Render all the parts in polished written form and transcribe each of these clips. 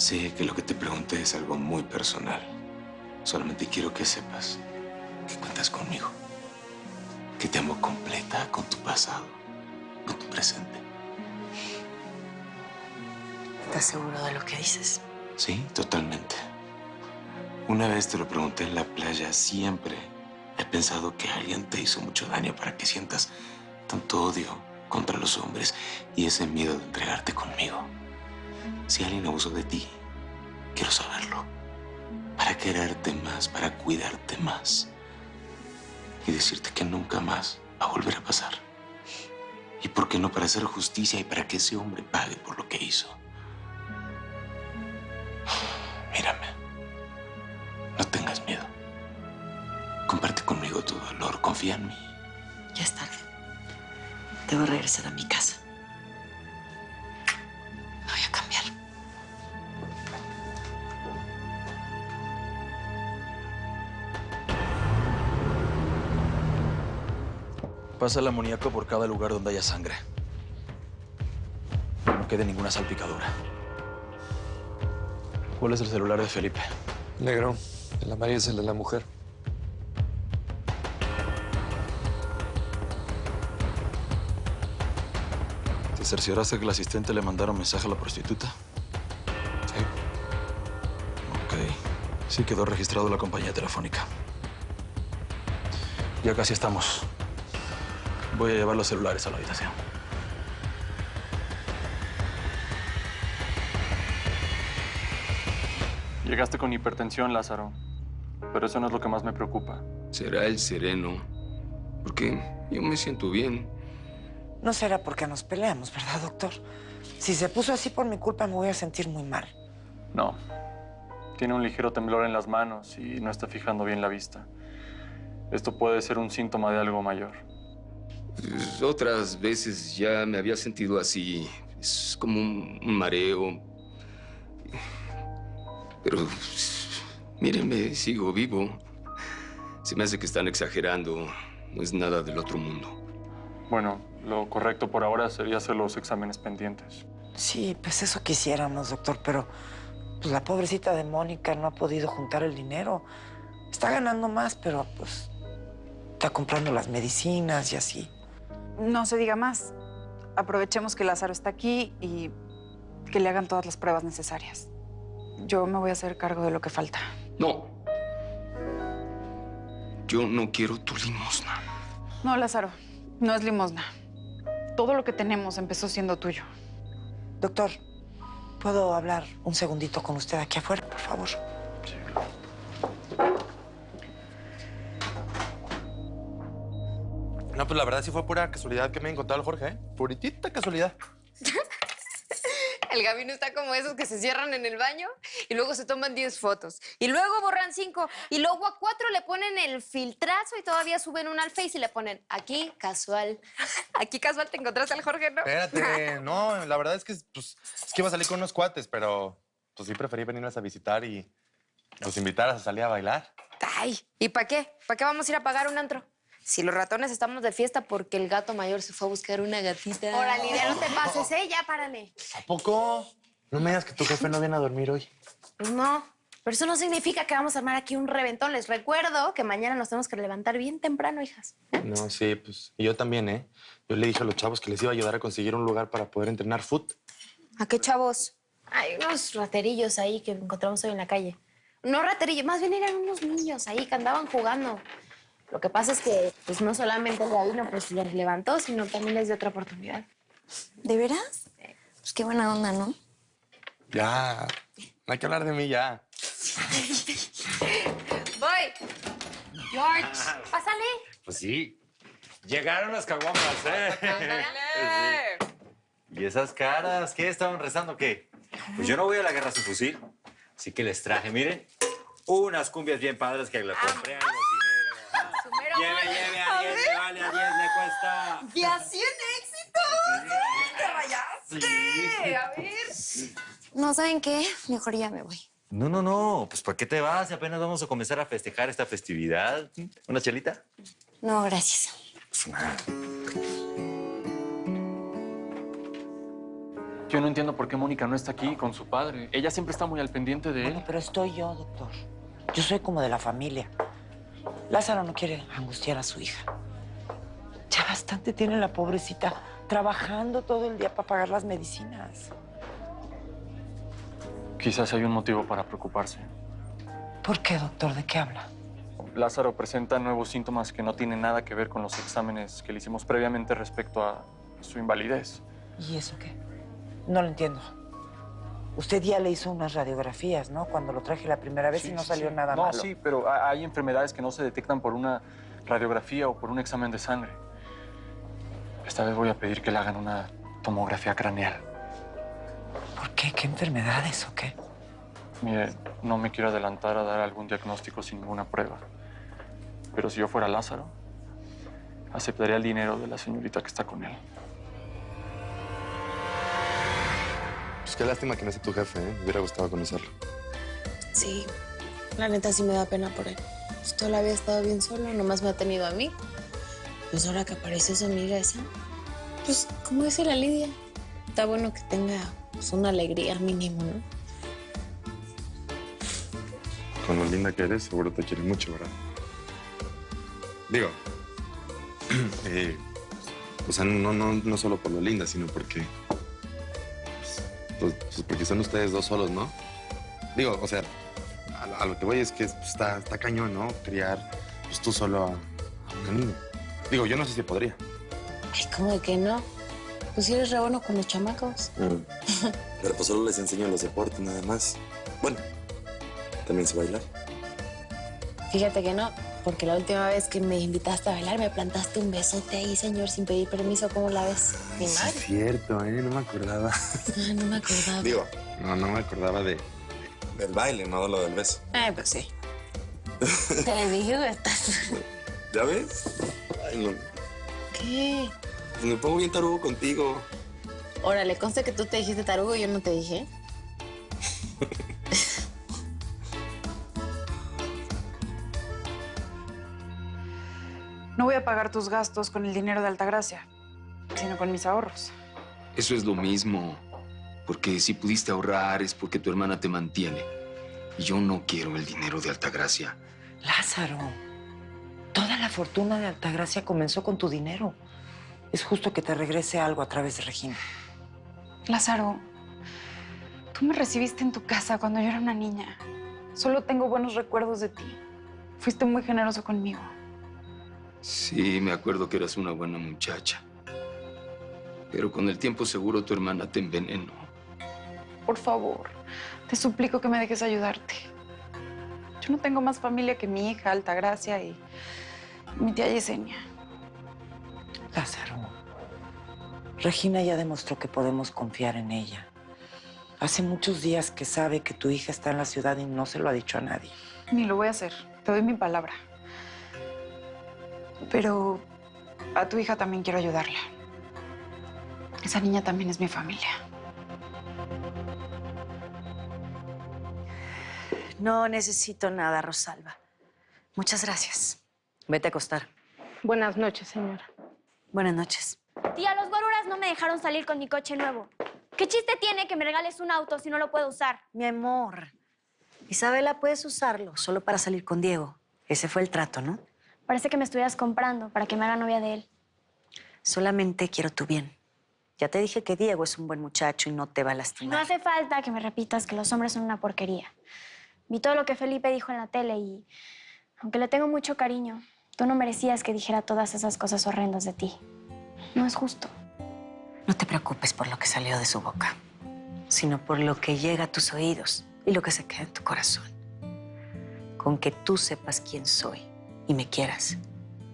Sé que lo que te pregunté es algo muy personal. Solamente quiero que sepas que cuentas conmigo. Que te amo completa con tu pasado, con tu presente. ¿Estás seguro de lo que dices? Sí, totalmente. Una vez te lo pregunté en la playa. Siempre he pensado que alguien te hizo mucho daño para que sientas tanto odio contra los hombres y ese miedo de entregarte conmigo. Si alguien abusó de ti, quiero saberlo. Para quererte más, para cuidarte más. Y decirte que nunca más va a volver a pasar. Y por qué no, para hacer justicia y para que ese hombre pague por lo que hizo. Mírame. No tengas miedo. Comparte conmigo tu dolor. Confía en mí. Ya es tarde. Debo regresar a mi casa. Me voy a cambiar. Pasa el amoníaco por cada lugar donde haya sangre. Que no quede ninguna salpicadura. ¿Cuál es el celular de Felipe? Negro. El amarillo es el de la mujer. ¿Te cercioraste que el asistente le mandara un mensaje a la prostituta? Sí. Ok. Sí quedó registrado la compañía telefónica. Ya casi estamos. Voy a llevar los celulares a la habitación. Llegaste con hipertensión, Lázaro. Pero eso no es lo que más me preocupa. Será el sereno. Porque yo me siento bien. No será porque nos peleamos, ¿verdad, doctor? Si se puso así por mi culpa, me voy a sentir muy mal. No. Tiene un ligero temblor en las manos y no está fijando bien la vista. Esto puede ser un síntoma de algo mayor. Pues, otras veces ya me había sentido así. Es como un mareo. Pero, mírenme, sigo vivo. Se me hace que están exagerando. No es nada del otro mundo. Bueno, lo correcto por ahora sería hacer los exámenes pendientes. Sí, pues eso quisiéramos, doctor, pero pues la pobrecita de Mónica no ha podido juntar el dinero. Está ganando más, pero pues está comprando las medicinas y así. No se diga más. Aprovechemos que Lázaro está aquí y que le hagan todas las pruebas necesarias. Yo me voy a hacer cargo de lo que falta. No. Yo no quiero tu limosna. No, Lázaro, no es limosna. Todo lo que tenemos empezó siendo tuyo. Doctor, ¿puedo hablar un segundito con usted aquí afuera, por favor? No, pues la verdad sí fue pura casualidad que me he encontrado al Jorge, ¿eh? Puritita casualidad. El Gabino está como esos que se cierran en el baño y luego se toman 10 fotos. Y luego borran 5. Y luego a 4 le ponen el filtrazo y todavía suben una al Face y le ponen aquí casual. Aquí casual te encontraste al Jorge, ¿no? Espérate, no, la verdad es que, pues, es que iba a salir con unos cuates, pero pues sí preferí venirles a visitar y los invitar a salir a bailar. Ay, ¿y para qué? ¿Para qué vamos a ir a pagar un antro? Si los ratones estamos de fiesta porque el gato mayor se fue a buscar una gatita. Órale, ya no te pases, ¿eh? Ya párale. ¿A poco? No me digas que tu jefe no viene a dormir hoy. Pues no, pero eso no significa que vamos a armar aquí un reventón. Les recuerdo que mañana nos tenemos que levantar bien temprano, hijas. No, sí, pues, y yo también, ¿eh? Yo le dije a los chavos que les iba a ayudar a conseguir un lugar para poder entrenar fútbol. ¿A qué chavos? Hay unos raterillos ahí que encontramos hoy en la calle. No raterillos, más bien eran unos niños ahí que andaban jugando. Lo que pasa es que pues, no solamente el Gabino pues, les levantó, sino también les dio otra oportunidad. ¿De veras? Pues qué buena onda, ¿no? Ya, no hay que hablar de mí ya. Voy. George, pásale. Pues sí. Llegaron las caguamas, ¿eh? Sí. ¿Y esas caras? ¿Qué? ¿Estaban rezando qué? Pues yo no voy a la guerra sin fusil. Así que les traje, miren, unas cumbias bien padres que le compré a los Lleve, a 10 me vale, a 10 me cuesta. ¡Y así en éxito! ¡Sí! ¡Te rayaste! Sí. A ver. No, ¿saben qué? Mejor ya me voy. No. Pues ¿para qué te vas? Si apenas vamos a comenzar a festejar esta festividad. ¿Una chelita? No, gracias. Pues nada. Yo no entiendo por qué Mónica no está aquí con su padre. Ella siempre está muy al pendiente de él. Bueno, pero estoy yo, doctor. Yo soy como de la familia. Lázaro no quiere angustiar a su hija. Ya bastante tiene la pobrecita trabajando todo el día para pagar las medicinas. Quizás hay un motivo para preocuparse. ¿Por qué, doctor? ¿De qué habla? Lázaro presenta nuevos síntomas que no tienen nada que ver con los exámenes que le hicimos previamente respecto a su invalidez. ¿Y eso qué? No lo entiendo. Usted ya le hizo unas radiografías, ¿no? Cuando lo traje la primera vez y no salió nada malo. No, sí, pero hay enfermedades que no se detectan por una radiografía o por un examen de sangre. Esta vez voy a pedir que le hagan una tomografía craneal. ¿Por qué? ¿Qué enfermedades o qué? Mire, no me quiero adelantar a dar algún diagnóstico sin ninguna prueba. Pero si yo fuera Lázaro, aceptaría el dinero de la señorita que está con él. Pues qué lástima que no sea tu jefe, ¿eh? Me hubiera gustado conocerlo. Sí, la neta sí me da pena por él. Pues toda la vida ha estado bien solo, nomás me ha tenido a mí. Pues ahora que apareció su amiga esa, pues como dice la Lidia, está bueno que tenga pues, una alegría mínimo, ¿no? Con lo linda que eres, seguro te quiere mucho, ¿verdad? Digo, o sea, no solo por lo linda, sino porque... Pues porque son ustedes dos solos, ¿no? Digo, o sea, a lo que voy es que pues, está cañón, ¿no? Criar pues, tú solo a una niña. Digo, yo no sé si podría. Ay, ¿cómo de que no? Pues si eres re bueno con los chamacos. Pero pues solo les enseño los deportes, nada más. Bueno, también sé bailar. Fíjate que no, porque la última vez que me invitaste a bailar me plantaste un besote ahí, señor, sin pedir permiso. ¿Cómo la ves? Mi Sí, madre. es cierto, ¿eh? No me acordaba. Ah, no me acordaba. Digo, No me acordaba del baile, no lo del beso. Pues sí. Te dije, güey, estás... ¿Ya ves? Ay, no. ¿Qué? Pues me pongo bien tarugo contigo. Órale, conste que tú te dijiste tarugo y yo no te dije. No voy a pagar tus gastos con el dinero de Altagracia, sino con mis ahorros. Eso es lo mismo. Porque si pudiste ahorrar es porque tu hermana te mantiene. Y yo no quiero el dinero de Altagracia. Lázaro, toda la fortuna de Altagracia comenzó con tu dinero. Es justo que te regrese algo a través de Regina. Lázaro, tú me recibiste en tu casa cuando yo era una niña. Solo tengo buenos recuerdos de ti. Fuiste muy generoso conmigo. Sí, me acuerdo que eras una buena muchacha. Pero con el tiempo seguro tu hermana te envenenó. Por favor, te suplico que me dejes ayudarte. Yo no tengo más familia que mi hija, Altagracia, y mi tía Yesenia. Lázaro, Regina ya demostró que podemos confiar en ella. Hace muchos días que sabe que tu hija está en la ciudad y no se lo ha dicho a nadie. Ni lo voy a hacer. Te doy mi palabra. Pero a tu hija también quiero ayudarla. Esa niña también es mi familia. No necesito nada, Rosalba. Muchas gracias. Vete a acostar. Buenas noches, señora. Buenas noches. Tía, los guaruras no me dejaron salir con mi coche nuevo. ¿Qué chiste tiene que me regales un auto si no lo puedo usar? Mi amor, Isabela, puedes usarlo solo para salir con Diego. Ese fue el trato, ¿no? Parece que me estuvieras comprando para que me haga novia de él. Solamente quiero tu bien. Ya te dije que Diego es un buen muchacho y no te va a No lastimar. hace falta que me repitas que los hombres son una porquería. Vi todo lo que Felipe dijo en la tele y, aunque le tengo mucho cariño, tú no merecías que dijera todas esas cosas horrendas de ti. No es justo. No te preocupes por lo que salió de su boca, sino por lo que llega a tus oídos y lo que se queda en tu corazón. Con que tú sepas quién soy y me quieras,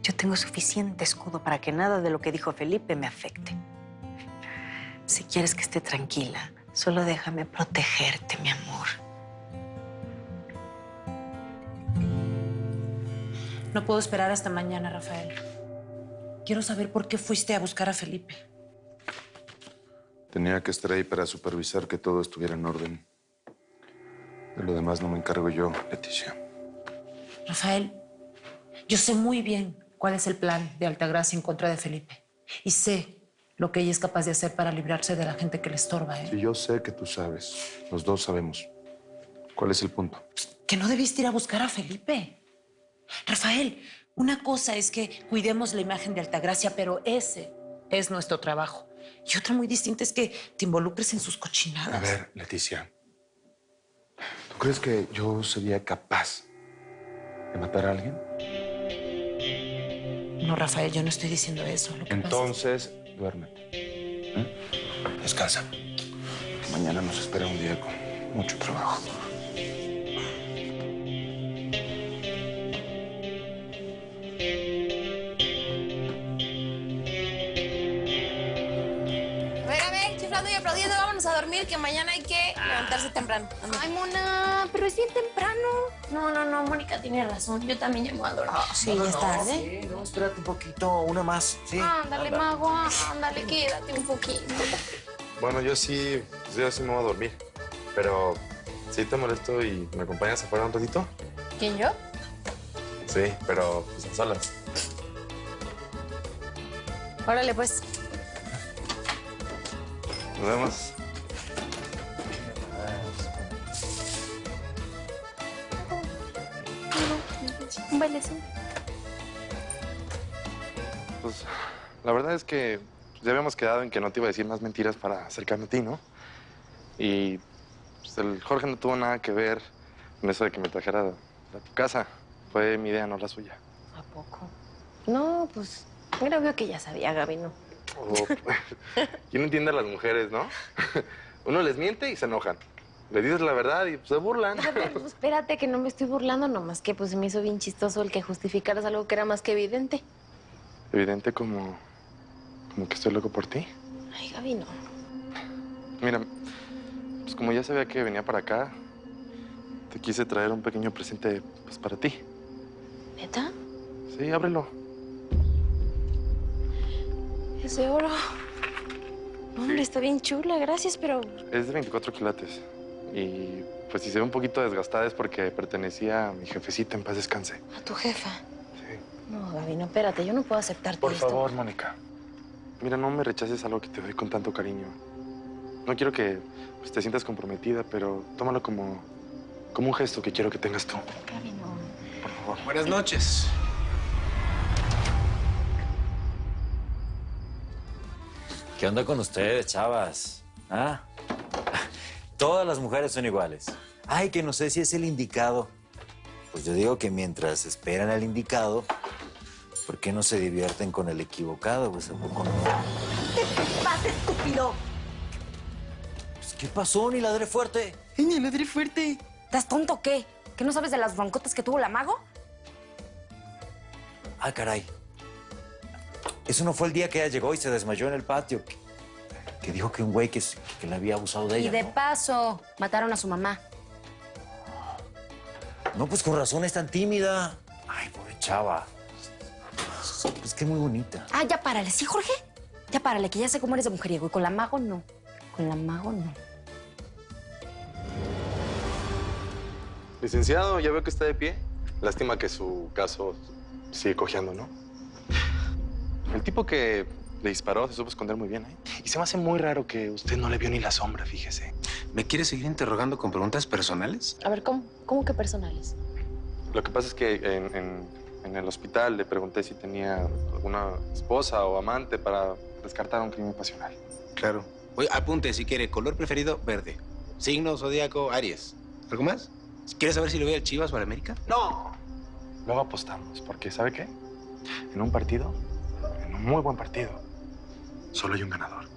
yo tengo suficiente escudo para que nada de lo que dijo Felipe me afecte. Si quieres que esté tranquila, solo déjame protegerte, mi amor. No puedo esperar hasta mañana, Rafael. Quiero saber por qué fuiste a buscar a Felipe. Tenía que estar ahí para supervisar que todo estuviera en orden. De lo demás no me encargo yo, Leticia. Rafael, yo sé muy bien cuál es el plan de Altagracia en contra de Felipe. Y sé lo que ella es capaz de hacer para librarse de la gente que le estorba, ¿eh? Sí, yo sé que tú sabes. Los dos sabemos. ¿Cuál es el punto? Que no debiste ir a buscar a Felipe. Rafael, una cosa es que cuidemos la imagen de Altagracia, pero ese es nuestro trabajo. Y otra muy distinta es que te involucres en sus cochinadas. A ver, Leticia. ¿Tú crees que yo sería capaz de matar a alguien? No, Rafael, yo no estoy diciendo eso. Lo que Entonces, duérmete. Descansa. Que mañana nos espera un día con mucho trabajo. A ver, chiflando y aplaudiendo, vámonos a dormir, que mañana hay que levantarse temprano. Anda. Ay, Mona, pero es bien temprano. No, Mónica tiene razón. Yo también llamo a dormir. Sí, ya es tarde. Sí, no, espérate un poquito, una más, sí. Ándale, mago, ándale, quédate un poquito. Bueno, yo sí me voy a dormir. Pero, ¿sí te molesto y me acompañas afuera un ratito? ¿Quién, yo? Sí, pero pues a solas. Órale, pues. Nos vemos. Un bailecito. Pues, la verdad es que ya habíamos quedado en que no te iba a decir más mentiras para acercarme a ti, ¿no? Y pues, el Jorge no tuvo nada que ver con eso de que me trajera a tu casa. Fue mi idea, no la suya. ¿A poco? No, pues, era obvio que ya sabía, Gaby, ¿no? ¿Quién entiende a las mujeres, no? Uno les miente y se enojan. Le dices la verdad y pues, se burlan. Pues, espérate, que no me estoy burlando, nomás que pues se me hizo bien chistoso el que justificaras algo que era más que evidente. Evidente como que estoy loco por ti. Ay, Gaby, no. Mira, pues como ya sabía que venía para acá, te quise traer un pequeño presente pues, para ti. ¿Neta? Sí, ábrelo. Es de oro. Hombre, está bien chula, gracias, pero... Es de 24 quilates. Y pues si se ve un poquito desgastada es porque pertenecía a mi jefecita, en paz descanse. ¿A tu jefa? Sí. No, Gaby, no, espérate, yo no puedo aceptarte Por esto. favor, Mónica. Mira, no me rechaces algo que te doy con tanto cariño. No quiero que pues, te sientas comprometida, pero tómalo como un gesto que quiero que tengas tú. Gaby, no. Por favor. Buenas noches. ¿Qué onda con ustedes, chavas? ¿Ah? Todas las mujeres son iguales. Ay, que no sé si es el indicado. Pues yo digo que mientras esperan al indicado, ¿por qué no se divierten con el equivocado? Pues, ¿a poco no? ¿Qué pasa, estúpido? Pues, ¿qué pasó? Ni ladré fuerte. Ni ladré fuerte. ¿Estás tonto o qué? ¿Que no sabes de las broncotas que tuvo la mago? Ah, caray. Eso no fue el día que ella llegó y se desmayó en el patio. Que dijo que un güey que le había abusado de ella, Y de ¿no? paso, mataron a su mamá. No, pues con razón es tan tímida. Ay, pobre chava. Es que es muy bonita. Ah, ya párale, ¿sí, Jorge? Ya párale, que ya sé cómo eres de mujeriego. Y con la mago, no. Con la mago, no. Licenciado, ya veo que está de pie. Lástima que su caso sigue cojeando, ¿no? El tipo que le disparó se supo esconder muy bien, ¿eh? Y se me hace muy raro que usted no le vio ni la sombra, fíjese. ¿Me quiere seguir interrogando con preguntas personales? A ver, ¿cómo? ¿Cómo que personales? Lo que pasa es que en el hospital le pregunté si tenía alguna esposa o amante para descartar un crimen pasional. Claro. Oye, apunte si quiere. Color preferido, verde. Signo zodíaco, Aries. ¿Algo más? ¿Quieres saber si le voy al Chivas o al América? ¡No! Luego apostamos, porque ¿sabe qué? En un partido, en un muy buen partido, solo hay un ganador.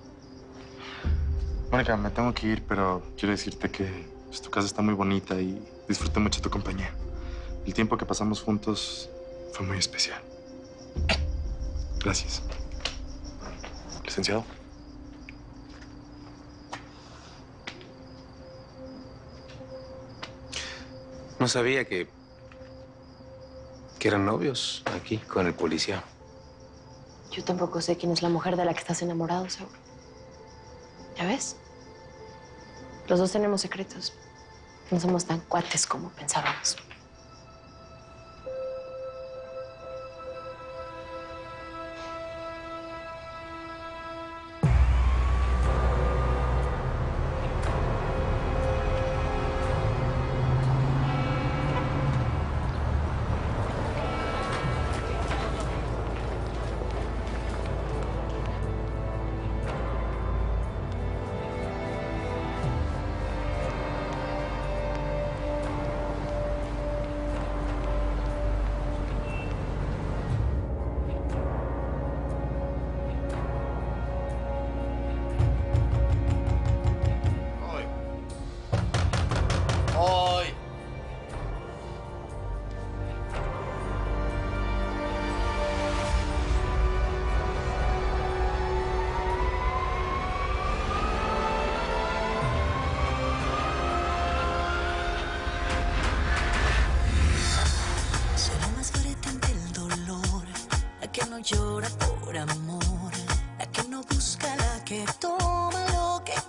Mónica, me tengo que ir, pero quiero decirte que pues, tu casa está muy bonita y disfruté mucho tu compañía. El tiempo que pasamos juntos fue muy especial. Gracias. Licenciado. No sabía que eran novios aquí con el policía. Yo tampoco sé quién es la mujer de la que estás enamorado, Saúl. ¿Ya ves? Los dos tenemos secretos. No somos tan cuates como pensábamos.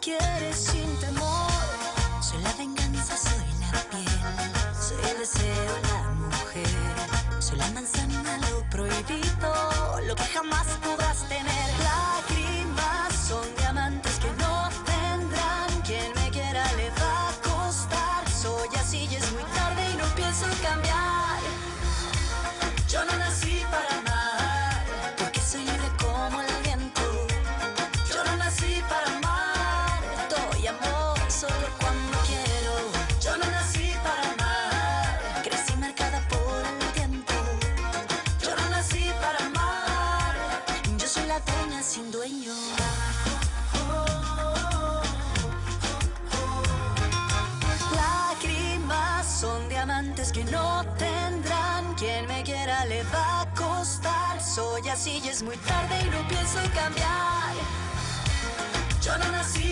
quieres sin temor. Soy la venganza, soy la piel, soy el deseo, la mujer. Soy la manzana, lo prohibido, lo que jamás podrás tener. Lágrimas son diamantes que no tendrán. Quien me quiera le va a costar. Soy así y es muy tarde y no pienso cambiar. Yo no nací para amar, porque soy libre como el viento. Yo no nací para amar, doy amor solo cuando quiero. Yo no nací para amar, crecí marcada por el tiempo. Yo no nací para amar, yo soy la dueña sin dueño. Lágrimas son diamantes que no tendrán. Quien me quiera le va a costar. Soy así y es muy tarde y no pienso cambiar. Yo no nací